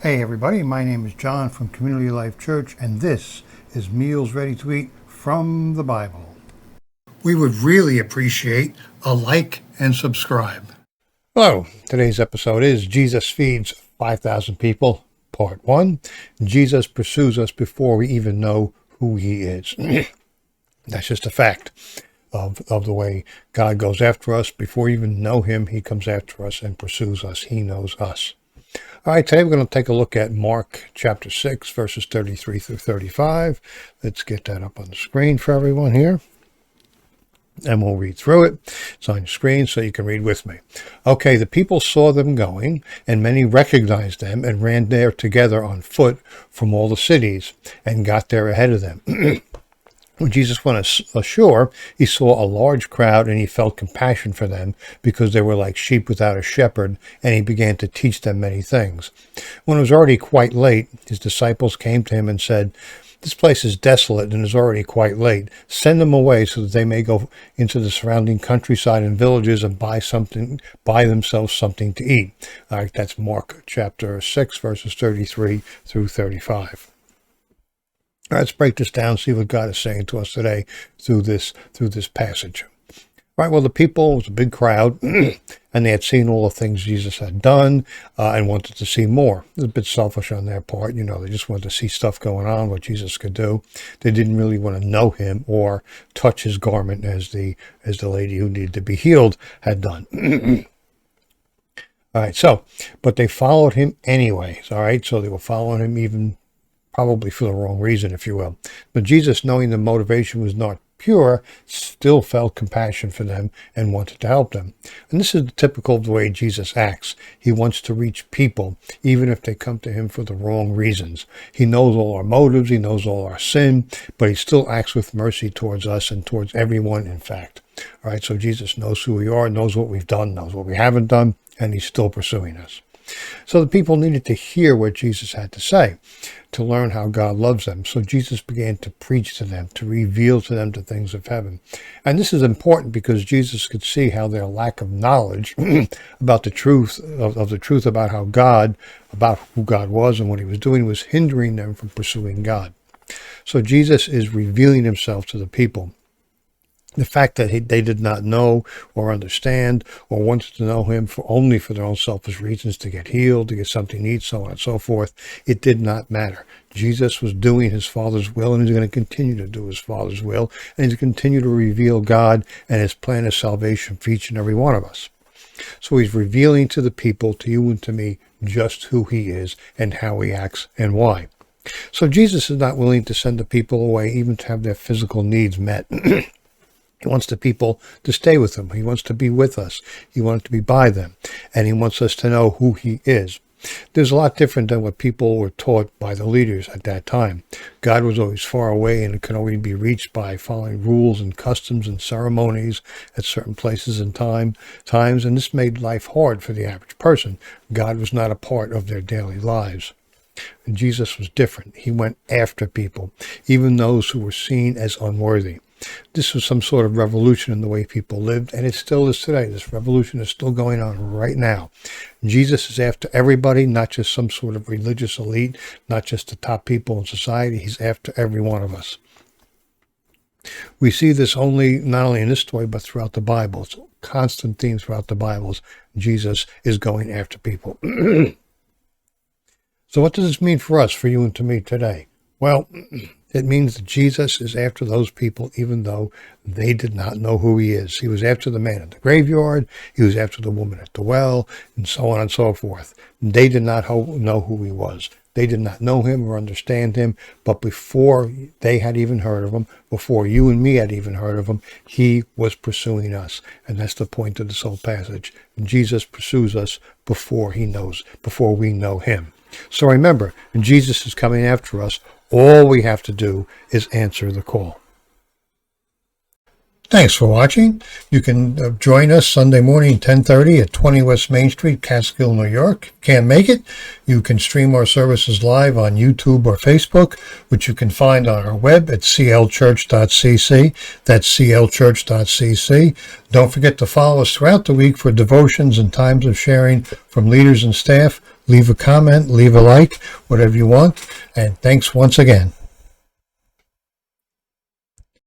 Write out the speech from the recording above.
Hey everybody, my name is John from Community Life Church, and this is Meals Ready to Eat from the Bible. We would really appreciate a like and subscribe. Hello, today's episode is Jesus Feeds 5,000 People, Part 1. Jesus pursues us before we even know who he is. That's just a fact of the way God goes after us. Before we even know him, he comes after us and pursues us. He knows us. All right, today we're going to take a look at Mark chapter 6, verses 33 through 35. Let's get that up on the screen for everyone here. And we'll read through it. It's on your screen so you can read with me. Okay, the people saw them going, and many recognized them and ran there together on foot from all the cities and got there ahead of them. When Jesus went ashore, he saw a large crowd, and he felt compassion for them because they were like sheep without a shepherd, and he began to teach them many things. When it was already quite late, his disciples came to him and said, "This place is desolate and is already quite late. Send them away so that they may go into the surrounding countryside and villages and buy themselves something to eat." All right, that's Mark chapter 6, verses 33 through 35. All right, let's break this down, see what God is saying to us today through this passage. All right, well, the people, was a big crowd, and they had seen all the things Jesus had done and wanted to see more. It was a bit selfish on their part. They just wanted to see stuff going on, what Jesus could do. They didn't really want to know him or touch his garment as the lady who needed to be healed had done. All right, but they followed him anyways. All right, so they were following him even probably for the wrong reason, if you will. But Jesus, knowing the motivation was not pure, still felt compassion for them and wanted to help them. And this is the typical of the way Jesus acts. He wants to reach people, even if they come to him for the wrong reasons. He knows all our motives, he knows all our sin, but he still acts with mercy towards us and towards everyone, in fact. All right, so Jesus knows who we are, knows what we've done, knows what we haven't done, and he's still pursuing us. So the people needed to hear what Jesus had to say, to learn how God loves them. So Jesus began to preach to them, to reveal to them the things of heaven. And this is important because Jesus could see how their lack of knowledge about the truth of the truth about about who God was and what he was doing was hindering them from pursuing God. So Jesus is revealing himself to the people. The fact that they did not know or understand or wanted to know him only for their own selfish reasons, to get healed, to get something to eat, so on and so forth, it did not matter. Jesus was doing his Father's will, and he's going to continue to do his Father's will, and he's going to continue to reveal God and his plan of salvation for each and every one of us. So he's revealing to the people, to you and to me, just who he is and how he acts and why. So Jesus is not willing to send the people away even to have their physical needs met. He wants the people to stay with him. He wants to be with us. He wants to be by them. And he wants us to know who he is. There's a lot different than what people were taught by the leaders at that time. God was always far away, and it could only be reached by following rules and customs and ceremonies at certain places and times, and this made life hard for the average person. God was not a part of their daily lives. And Jesus was different. He went after people, even those who were seen as unworthy. This was some sort of revolution in the way people lived, and it still is today. This revolution is still going on right now. Jesus is after everybody, not just some sort of religious elite, not just the top people in society. He's after every one of us. We see this not only in this story, but throughout the Bible. It's a constant theme throughout the Bibles. Jesus is going after people. So what does this mean for us, for you and to me today? Well, it means that Jesus is after those people even though they did not know who he is. He was after the man at the graveyard. He was after the woman at the well, and so on and so forth. They did not know who he was. They did not know him or understand him, but before they had even heard of him, before you and me had even heard of him, he was pursuing us. And that's the point of this whole passage. Jesus pursues us before we know him. So remember, when Jesus is coming after us, all we have to do is answer the call. Thanks for watching. You can join us Sunday morning, 10:30 at 20 West Main Street, Catskill, New York. Can't make it? You can stream our services live on YouTube or Facebook, which you can find on our web at clchurch.cc. That's clchurch.cc. Don't forget to follow us throughout the week for devotions and times of sharing from leaders and staff. Leave a comment, leave a like, whatever you want. And thanks once again.